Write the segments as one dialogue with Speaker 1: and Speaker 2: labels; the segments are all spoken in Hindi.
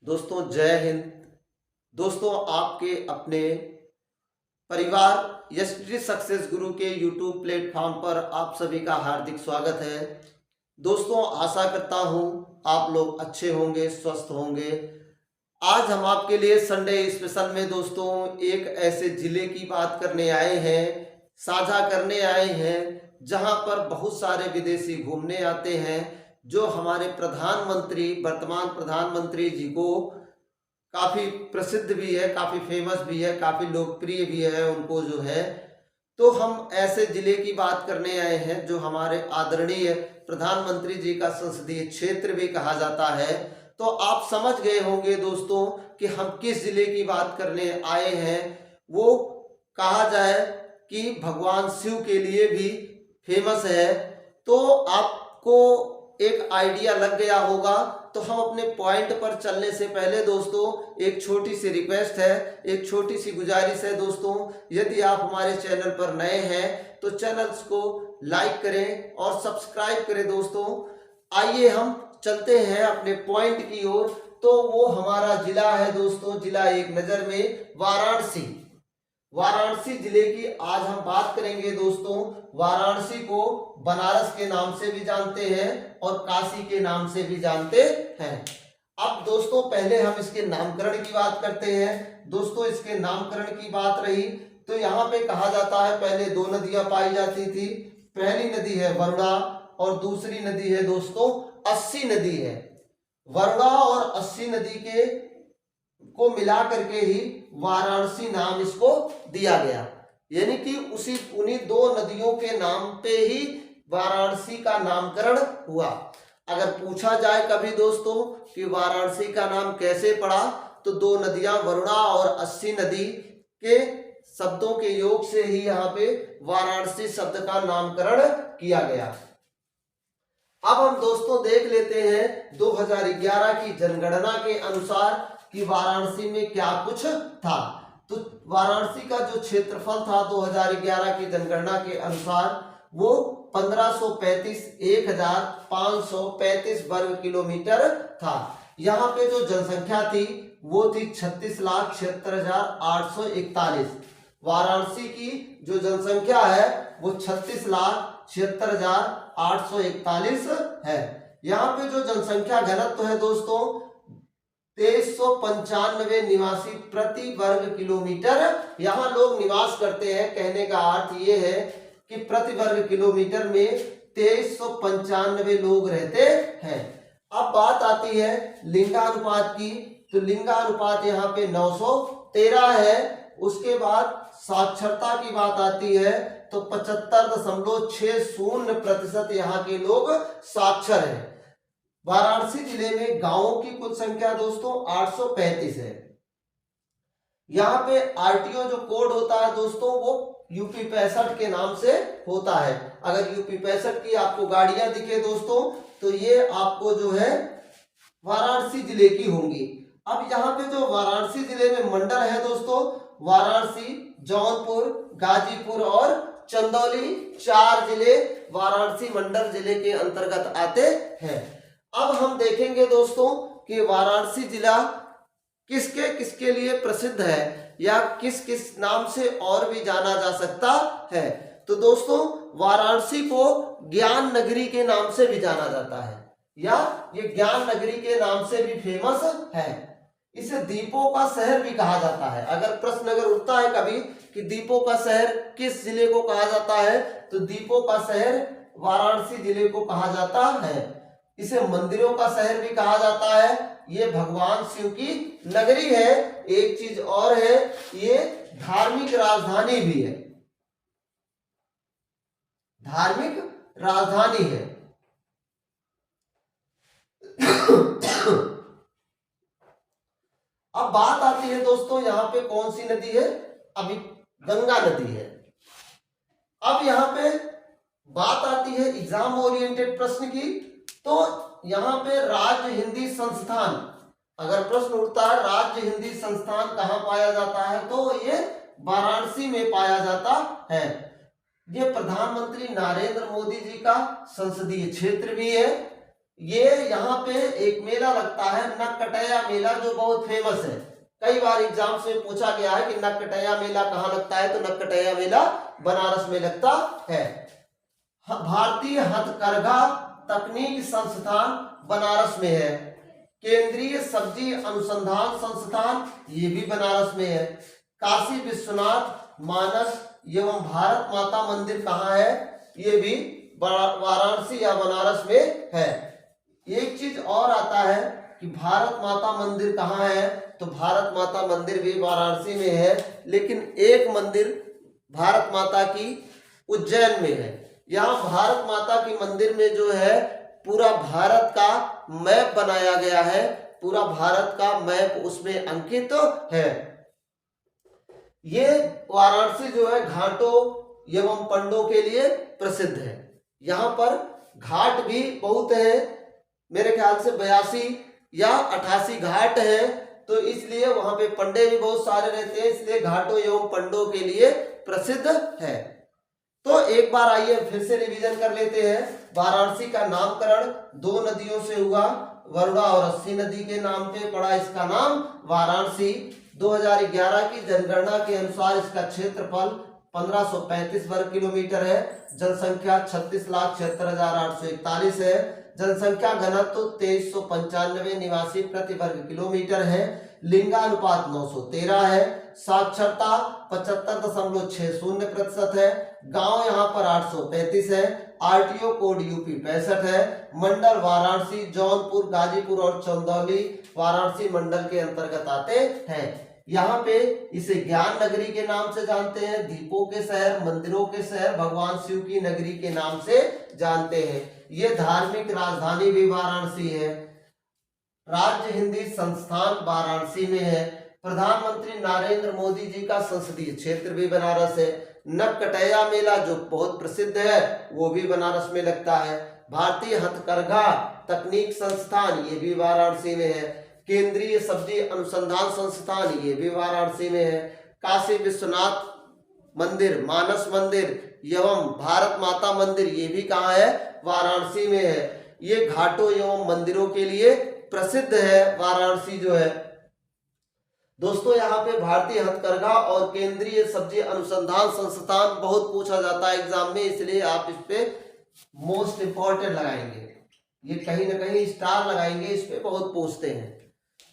Speaker 1: दोस्तों जय हिंद। दोस्तों आपके अपने परिवार यशस्वी सक्सेस गुरु के यूट्यूब प्लेटफॉर्म पर आप सभी का हार्दिक स्वागत है। दोस्तों आशा करता हूं आप लोग अच्छे होंगे, स्वस्थ होंगे। आज हम आपके लिए संडे स्पेशल में दोस्तों एक ऐसे जिले की बात करने आए हैं, साझा करने आए हैं जहां पर बहुत सारे विदेशी घूमने आते हैं, जो हमारे प्रधानमंत्री, वर्तमान प्रधानमंत्री जी को काफ़ी प्रसिद्ध भी है, काफ़ी फेमस भी है, काफ़ी लोकप्रिय भी है उनको जो है। तो हम ऐसे जिले की बात करने आए हैं जो हमारे आदरणीय प्रधानमंत्री जी का संसदीय क्षेत्र भी कहा जाता है। तो आप समझ गए होंगे दोस्तों कि हम किस जिले की बात करने आए हैं। वो कहा जाए कि भगवान शिव के लिए भी फेमस है। तो आपको एक आइडिया लग गया होगा। तो हम अपने पॉइंट पर चलने से पहले दोस्तों एक छोटी सी रिक्वेस्ट है, एक छोटी सी गुजारिश है दोस्तों, यदि आप हमारे चैनल पर नए हैं तो चैनल्स को लाइक करें और सब्सक्राइब करें दोस्तों। आइए हम चलते हैं अपने पॉइंट की ओर। तो वो हमारा जिला है दोस्तों, जिला एक नज़र में वाराणसी। वाराणसी जिले की आज हम बात करेंगे दोस्तों। वाराणसी को बनारस के नाम से भी जानते हैं और काशी के नाम से भी जानते हैं। अब दोस्तों पहले हम इसके नामकरण की बात करते हैं। दोस्तों इसके नामकरण की बात रही तो यहाँ पे कहा जाता है पहले दो नदियां पाई जाती थी। पहली नदी है वरुणा और दूसरी नदी है दोस्तों अस्सी नदी है। वरुणा और अस्सी नदी के को मिला करके ही वाराणसी नाम इसको दिया गया, यानी कि उन्हीं दो नदियों के नाम पे ही वाराणसी का नामकरण हुआ। अगर पूछा जाए कभी दोस्तों कि वाराणसी का नाम कैसे पड़ा, तो दो नदियां वरुणा और अस्सी नदी के शब्दों के योग से ही यहाँ पे वाराणसी शब्द का नामकरण किया गया। अब हम दोस्तों देख लेते हैं 2011 की जनगणना के अनुसार कि वाराणसी में क्या कुछ था। तो वाराणसी का जो क्षेत्रफल था 2011 की जनगणना के अनुसार वो 1535 वर्ग किलोमीटर था। यहाँ पे जो जनसंख्या थी वो थी 36,76,841। वाराणसी की जो जनसंख्या है वो 36,76,841 है। यहाँ पे जो जनसंख्या घनत्व है दोस्तों 2395 निवासी प्रति वर्ग किलोमीटर यहाँ लोग निवास करते हैं। कहने का अर्थ ये है कि प्रति वर्ग किलोमीटर में 2395 लोग रहते हैं। अब बात आती है लिंगानुपात की, तो लिंगानुपात यहाँ पे 913 है। उसके बाद साक्षरता की बात आती है तो 75.60% यहाँ के लोग साक्षर हैं। वाराणसी जिले में गांवों की कुल संख्या दोस्तों 835 है। यहाँ पे आरटीओ जो कोड होता है दोस्तों वो यूपी 65 के नाम से होता है। अगर यूपी 65 की आपको गाड़ियां दिखे दोस्तों तो ये आपको जो है वाराणसी जिले की होंगी। अब यहाँ पे जो वाराणसी जिले में मंडल है दोस्तों, वाराणसी, जौनपुर, गाजीपुर और चंदौली, 4 जिले वाराणसी मंडल जिले के अंतर्गत आते हैं। अब हम देखेंगे दोस्तों कि वाराणसी जिला किसके किसके लिए प्रसिद्ध है या किस किस नाम से और भी जाना जा सकता है। तो दोस्तों वाराणसी को ज्ञान नगरी के नाम से भी जाना जाता है, या ये ज्ञान नगरी के नाम से भी फेमस है। इसे दीपों का शहर भी कहा जाता है। अगर प्रश्न अगर उठता है कभी कि दीपों का शहर किस जिले को कहा जाता है, तो दीपों का शहर वाराणसी जिले को कहा जाता है। इसे मंदिरों का शहर भी कहा जाता है। ये भगवान शिव की नगरी है। एक चीज और है, ये धार्मिक राजधानी भी है, धार्मिक राजधानी है। अब बात आती है दोस्तों यहाँ पे कौन सी नदी है, अभी गंगा नदी है। अब यहाँ पे बात आती है एग्जाम ओरिएंटेड प्रश्न की। तो यहाँ पे राज्य हिंदी संस्थान, अगर प्रश्न उठता है राज्य हिंदी संस्थान कहाँ पाया जाता है, तो ये वाराणसी में पाया जाता है। ये प्रधानमंत्री नरेंद्र मोदी जी का संसदीय क्षेत्र भी है। ये यहाँ पे एक मेला लगता है नक्कटैया मेला, जो बहुत फेमस है। कई बार एग्जाम्स में पूछा गया है कि नक्कटैया मेला कहाँ लगता है, तो नक्कटैया मेला बनारस में लगता है। भारतीय हथकरघा तकनीक संस्थान बनारस में है। केंद्रीय सब्जी अनुसंधान संस्थान, ये भी बनारस में है। काशी विश्वनाथ मानस एवं भारत माता मंदिर कहाँ है, ये भी वाराणसी या बनारस में है। एक चीज और आता है कि भारत माता मंदिर कहाँ है, तो भारत माता मंदिर भी वाराणसी में है, लेकिन एक मंदिर भारत माता की उज्जैन में है। यहाँ भारत माता की मंदिर में जो है पूरा भारत का मैप बनाया गया है, पूरा भारत का मैप उसमें अंकित है। ये वाराणसी जो है घाटों एवं पंडों के लिए प्रसिद्ध है। यहाँ पर घाट भी बहुत है, मेरे ख्याल से 82 या 88 घाट है, तो इसलिए वहां पे पंडे भी बहुत सारे रहते हैं, इसलिए घाटों एवं पंडों के लिए प्रसिद्ध है। तो एक बार आइए फिर से रिवीजन कर लेते हैं। वाराणसी का नामकरण 2 नदियों से हुआ, वरुणा और अस्सी नदी के नाम पे पड़ा इसका नाम वाराणसी। 2011 की जनगणना के अनुसार इसका क्षेत्रफल 1535 वर्ग किलोमीटर है। जनसंख्या 36,76,841 है। जनसंख्या घनत्व 2395 निवासी प्रति वर्ग किलोमीटर है। लिंगानुपात 913 है। साक्षरता 75.60% है। गांव यहाँ पर 835 है। आरटीओ कोड यूपी 65 है। मंडल वाराणसी, जौनपुर, गाजीपुर और चंदौली वाराणसी मंडल के अंतर्गत आते हैं। यहाँ पे इसे ज्ञान नगरी के नाम से जानते हैं, दीपों के शहर, मंदिरों के शहर, भगवान शिव की नगरी के नाम से जानते हैं। ये धार्मिक राजधानी भी वाराणसी है। राज्य हिंदी संस्थान वाराणसी में है। प्रधानमंत्री नरेंद्र मोदी जी का संसदीय क्षेत्र भी बनारस है। नक्कटैया मेला जो बहुत प्रसिद्ध है वो भी बनारस में लगता है। भारतीय हथकरघा तकनीक संस्थान, ये भी वाराणसी में है। केंद्रीय सब्जी अनुसंधान संस्थान, ये भी वाराणसी में है। काशी विश्वनाथ मंदिर, मानस मंदिर एवं भारत माता मंदिर, ये भी कहाँ है, वाराणसी में है। ये घाटों एवं मंदिरों के लिए प्रसिद्ध है वाराणसी जो है। दोस्तों यहाँ पे भारतीय हथकरघा और केंद्रीय सब्जी अनुसंधान संस्थान बहुत पूछा जाता है एग्जाम में, इसलिए आप इस पे मोस्ट इंपॉर्टेंट लगाएंगे, ये कहीं ना कहीं स्टार लगाएंगे, इस पे बहुत पूछते हैं।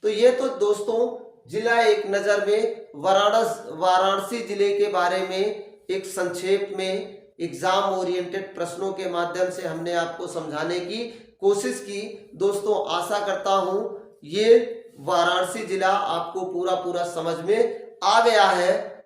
Speaker 1: तो ये तो दोस्तों जिला एक नजर में वाराणसी जिले के बारे में एक संक्षेप में एग्जाम ओरिएंटेड प्रश्नों के माध्यम से हमने आपको समझाने की कोशिश की। दोस्तों आशा करता हूं ये वाराणसी जिला आपको पूरा समझ में आ गया है।